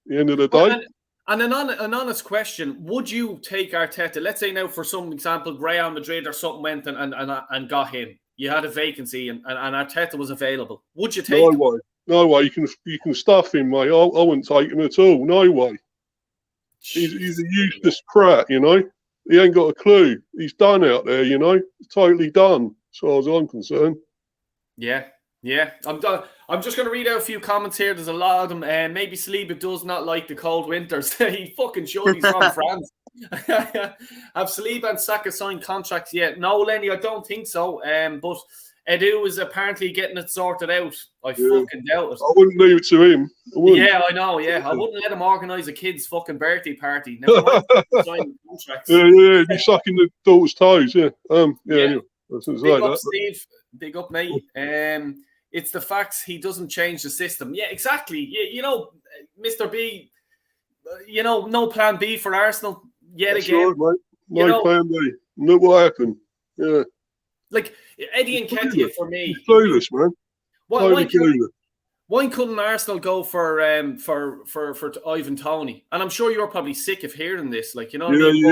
the end of the day. And an honest question: would you take Arteta? Let's say now, for some example, Real Madrid or something went and got him. You had a vacancy and Arteta was available. Would you take him? Way. No way. You can stuff him, mate. I wouldn't take him at all. No way. He's a useless prat, you know. He ain't got a clue. He's done out there, you know. Totally done, as far as I'm concerned. Yeah. I'm done. I'm just going to read out a few comments here. There's a lot of them. Maybe Saliba does not like the cold winters. He fucking should. He's from France. Have Saliba and Saka signed contracts yet? No, Lenny, I don't think so. But Edu is apparently getting it sorted out. I fucking doubt it. I wouldn't leave it to him. Yeah, I know. Yeah, I wouldn't let him organise a kid's fucking birthday party. Never mind signing contracts. Yeah, he'd be sucking the daughter's toes. Yeah, Anyway, big up, Steve. Big up, mate. It's the facts. He doesn't change the system. Yeah, exactly. You know, Mr. B. You know, no plan B for Arsenal yet That's again. Right, mate. No plan B. Look what happened. Yeah. Like Eddie Nketiah for me. He's clueless, man. Why couldn't Arsenal go for Ivan Toney? And I'm sure you're probably sick of hearing this. Like, you know. Yeah.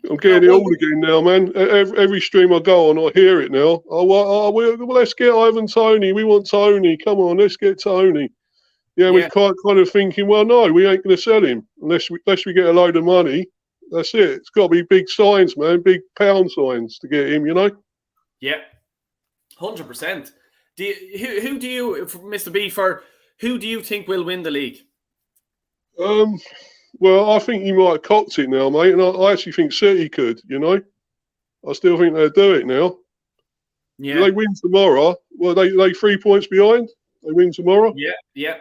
I'm getting it all again now, man. Every stream I go on, I hear it now. Let's get Ivan Toney. We want Toney. Come on, let's get Toney. Yeah, we're kind of thinking, well, no, we ain't going to sell him unless we get a load of money. That's it. It's got to be big signs, man, big pound signs to get him, you know? Yeah, 100%. Who do you, Mr. B, who do you think will win the league? Well, I think you might have cocked it now, mate, and I actually think City could, you know? I still think they'll do it now. Yeah. If they win tomorrow, well, they 3 points behind. They win tomorrow. Yeah.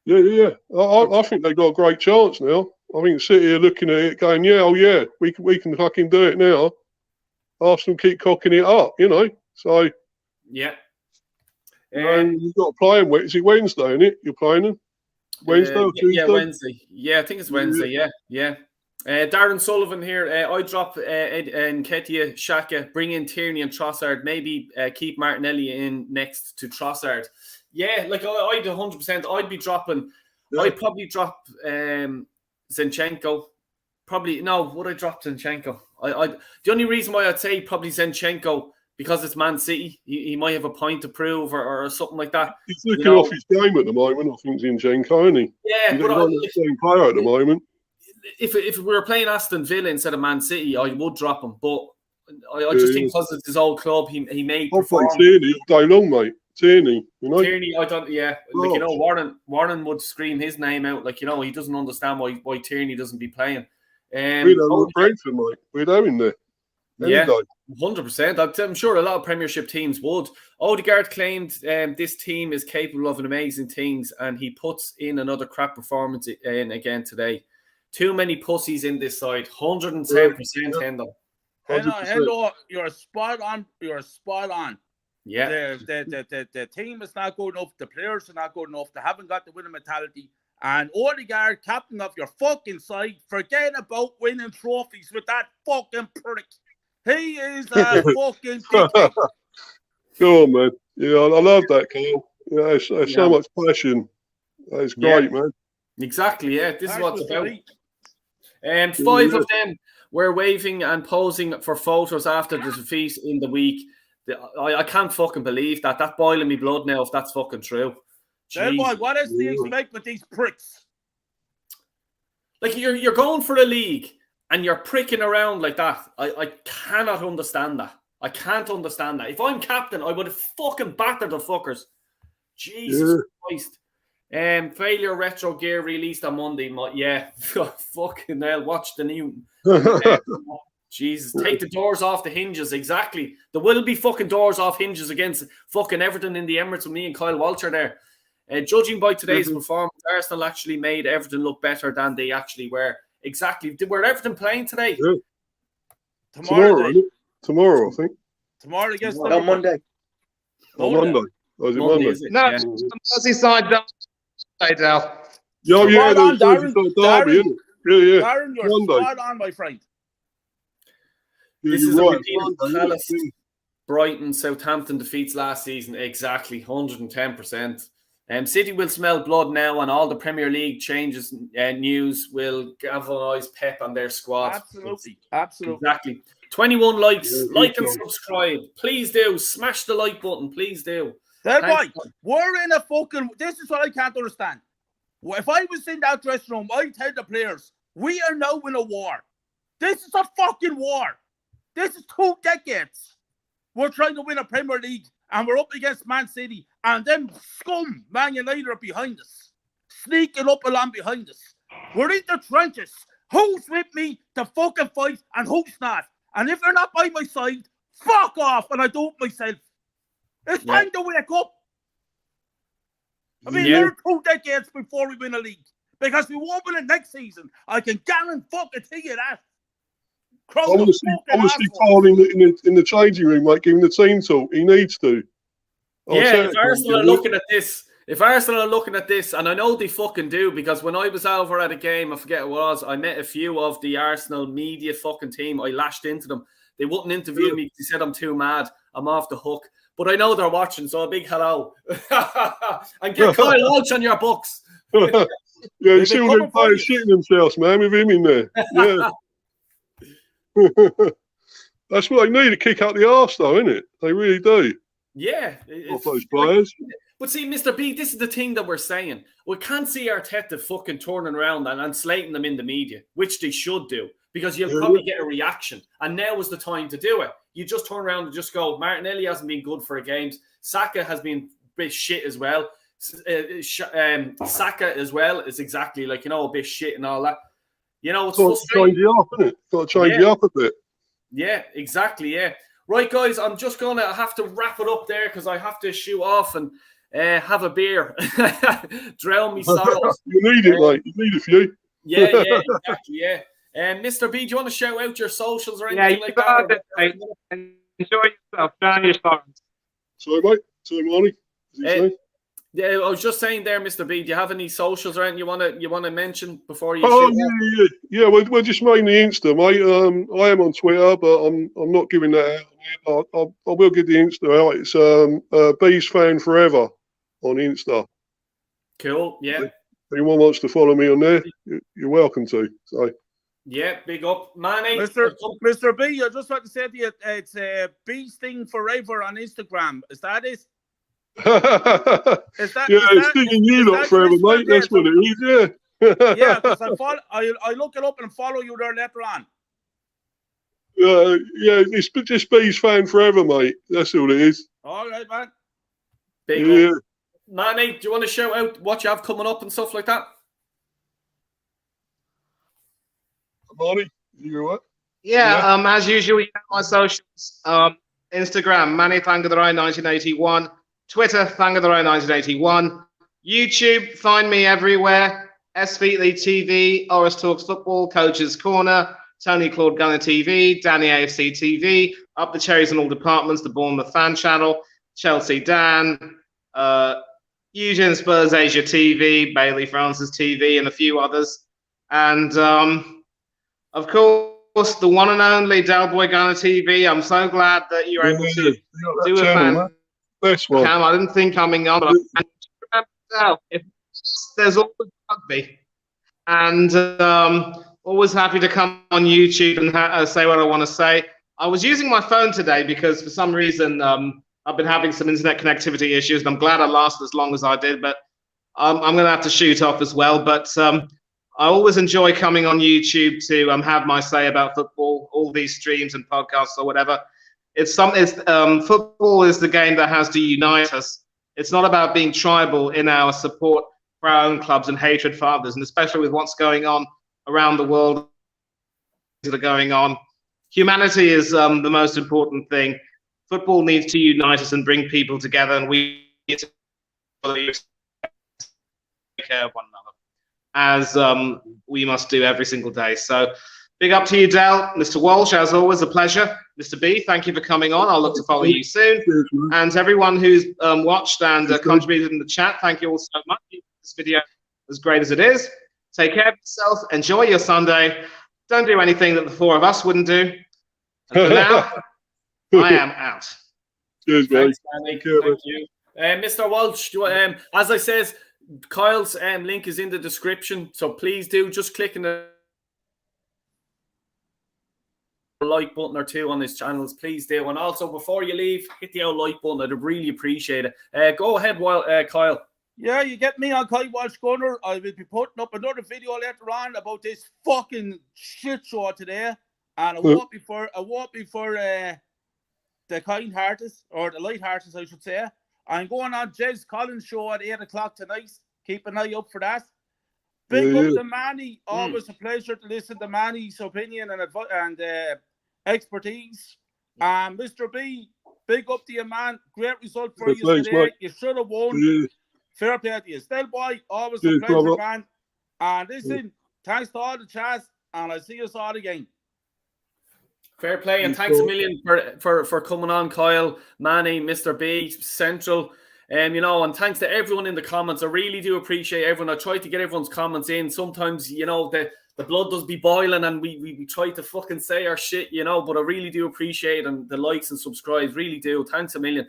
I think they've got a great chance now. I think City are looking at it going, we can fucking do it now. Arsenal keep cocking it up, you know? So, yeah. And you've got to play them. Is it Wednesday, isn't it? You're playing them? Wednesday or Tuesday? Yeah, Wednesday. Yeah, I think it's Wednesday. Yeah. Darren Sullivan here. I drop Nketiah, Xhaka, bring in Tierney and Trossard. Maybe keep Martinelli in next to Trossard. Yeah, like I'd 100%. I'd be dropping. Yeah. I'd probably drop Zinchenko. Probably no. Would I drop Zinchenko? The only reason why I'd say probably Zinchenko, because it's Man City, he might have a point to prove or something like that. He's looking off his game at the moment, I think, Zinchenko, isn't he? Yeah, he's not the same player at the moment. If we were playing Aston Villa instead of Man City, I would drop him. But I just think because it's his old club, he may perform. I'll play Tierney all day long, mate. Tierney, you know? Tierney, I don't, yeah. Like, you know, Warren would scream his name out. Like, you know, he doesn't understand why Tierney doesn't be playing. We'd have Brentford, mate. We'd have him there. Yeah, 100%. I'm sure a lot of Premiership teams would. Odegaard claimed this team is capable of amazing things, and he puts in another crap performance in again today. Too many pussies in this side. 110%, Hendo. Hendo, you're spot on. Yeah. The team is not good enough. The players are not good enough. They haven't got the winning mentality. And Odegaard, captain of your fucking side, forget about winning trophies with that fucking prick. He is a fucking dickhead. Go on, man. Yeah, I love that, Kyle. Yeah, there's so much passion. That's great, man. Exactly, yeah. This is what it's about. And 5 of them were waving and posing for photos after the defeat in the week. I can't fucking believe that. That's boiling me blood now if that's fucking true. Then what else do you expect with these pricks? Like, you're going for a league and you're pricking around like that. I cannot understand that. I can't understand that. If I'm captain, I would have fucking battered the fuckers. Jesus Christ. Failure Retro Gear released on Monday. Yeah, fucking hell. Watch the new. Jesus, take the doors off the hinges. Exactly. There will be fucking doors off hinges against fucking Everton in the Emirates with me and Kyle Walsh there. Judging by today's performance, Arsenal actually made Everton look better than they actually were. Exactly. Were Everton playing today? Yeah. Tomorrow, I think. Tomorrow against on Monday. Monday. Oh, is it Monday? Is it? No, it's Merseyside Dale. Yeah, Darren, Derby, isn't it? Yeah. Darren, you're spot on, my friend. Yeah, This you're is a right. repeat of Monday, Palace, isn't it? Brighton, Southampton defeats last season. Exactly, 110%. City will smell blood now, and all the Premier League changes news will galvanise Pep and their squad. Absolutely. Absolutely. Exactly. 21 likes. Yeah, Like and good job. subscribe. Please do. Smash the like button. Please do. Then Thanks. why? We're in a fucking. This is what I can't understand. If I was in that dressing room, I'd tell the players, we are now in a war. This is a fucking war. This is 2 decades. We're trying to win a Premier League, and we're up against Man City, and then scum, Man United are behind us, sneaking up along behind us. We're in the trenches. Who's with me to fucking fight, and who's not? And if they're not by my side, fuck off, and I do it myself. It's time to wake up. I mean, Yeah. we're 2 decades before we win a league. Because we won't win it next season. I can guarantee you that. I want to see Carl in the changing room, like giving the team talk. He needs to. Yeah, if Arsenal are looking at this, and I know they fucking do, because when I was over at a game, I forget what it was, I met a few of the Arsenal media fucking team. I lashed into them. They wouldn't interview me. They said I'm too mad. I'm off the hook. But I know they're watching, so a big hello. And get Kyle Walsh on your books. Yeah, you see all them players shitting themselves, man, with him in there. Yeah. That's what they need to kick out the arse, though, isn't it? They really do. Yeah. Of those players. But see, Mr. B, this is the thing that we're saying. We can't see Arteta fucking turning around and slating them in the media, which they should do, because you'll probably get a reaction. And now is the time to do it. You just turn around and just go, Martinelli hasn't been good for games. Saka has been a bit shit as well. Saka as well is exactly like, a bit shit and all that. It's got to change you up, isn't it? Got to change you up a bit. Yeah, exactly, yeah. Right, guys, I'm just going to have to wrap it up there because I have to shoot off and have a beer. Drown me sorrows. You need it, mate. You need a few. Yeah, exactly, yeah. Mr. B, do you want to shout out your socials or anything like that? Enjoy yourself. Drown your sorrows. Sorry, mate. Sorry, Marnie. Yeah, I was just saying there, Mr. B. Do you have any socials or anything you want to mention before you? Yeah. We're just mainly Insta, mate. I am on Twitter, but I'm not giving that out. I will give the Insta out. It's Bees Fan Forever on Insta. Cool. Yeah. If anyone wants to follow me on there, you're welcome to. So. Yeah, big up, Manny. Mr. B, I just want to say to you, it's Bees Thing Forever on Instagram. Is that it? It's stinging you lot forever, mate. That's what it is, yeah. Yeah, because I look it up and follow you there later on. Yeah, it's just Bees Fan Forever, mate. That's all it is. All right, man. Big up. Manny, do you want to shout out what you have coming up and stuff like that? Marty, you what? Yeah, as usual, you have my socials. Instagram, Manny Thangatherai 1981. Twitter, Thangatherai 1981. YouTube, find me everywhere. S. Featley TV, Oris Talks Football, Coach's Corner, Tony Claude Gunner TV, Danny AFC TV, Up the Cherries in all departments, the Bournemouth Fan Channel, Chelsea Dan, Eugene Spurs Asia TV, Bailey Francis TV, and a few others. And, of course, the one and only Del Boy Gunner TV. I'm so glad that you're able to do a fan. Best one. I didn't think coming on, but if there's always rugby, and always happy to come on YouTube and say what I want to say. I was using my phone today because for some reason I've been having some internet connectivity issues, and I'm glad I lasted as long as I did. But I'm going to have to shoot off as well. But I always enjoy coming on YouTube to have my say about football, all these streams and podcasts or whatever. Football is the game that has to unite us. It's not about being tribal in our support for our own clubs and hatred for others, and especially with what's going on around the world that are going on. Humanity is the most important thing. Football needs to unite us and bring people together, and we need to take care of one another, as we must do every single day. So big up to you, Del. Mr. Walsh, as always, a pleasure. Mr. B, thank you for coming on. I'll look to follow you soon. And everyone who's watched and contributed in the chat, thank you all so much. This video, as great as it is. Take care of yourself. Enjoy your Sunday. Don't do anything that the four of us wouldn't do. For now, I am out. Cheers, mate. Thanks, Manny. Care, Thank you. Mr. Walsh, as I says, Kyle's link is in the description, so please do just click on the like button or two on his channels, please do. And also, before you leave, hit the old like button. I'd really appreciate it. Go ahead, Kyle. Yeah, you get me on Kyle Walsh Gunner. I will be putting up another video later on about this fucking shit show today. And it won't be for the kind-hearted, or the light-hearted, I should say. I'm going on Jez Collins' show at 8 o'clock tonight. Keep an eye up for that. Big up to Manny. Always a pleasure to listen to Manny's opinion and expertise. And Mr. B, big up to you, man. Great result for you today. Mate. You should have won. Yeah. Fair play to you. Still, boy, always a pleasure, man. And listen, thanks to all the chats, and I'll see you all again. Fair play, and thanks a million for coming on, Kyle, Manny, Mr. B, Central. And thanks to everyone in the comments. I really do appreciate everyone. I try to get everyone's comments in. Sometimes, the blood does be boiling and we try to fucking say our shit, but I really do appreciate and the likes and subscribes. Really do. Thanks a million.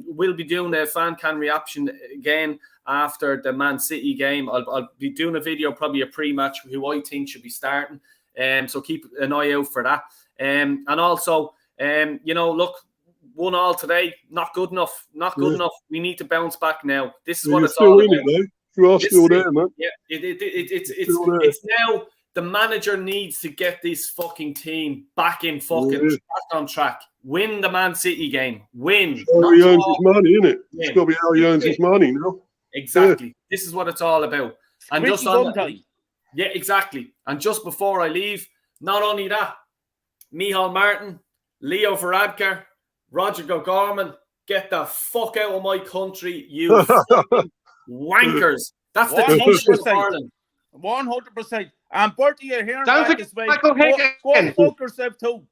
We'll be doing the fan can reaction again after the Man City game. I'll be doing a video, probably a pre-match, who I think should be starting. So keep an eye out for that. And also, look, 1-1 today, not good enough. Not good enough. We need to bounce back now. This is what it's all about. You are still there, man. Yeah, it's now the manager needs to get this fucking team back in fucking back on track. Win the Man City game. Win. How he earns his money, isn't it? It's got to be how he earns his money, Exactly. Yeah. This is what it's all about. And just on yeah, exactly. And just before I leave, not only that, Michal Martin, Leo Varadkar, Roger O'Gorman, get the fuck out of my country, you fucking wankers. That's the t-shirt of Ireland. 100%. And Bertie, you're hearing Don't back this way. Go fuck yourself too.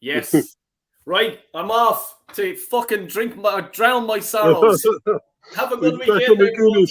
Yes. Right, I'm off to fucking drown my sorrows. Have a good weekend.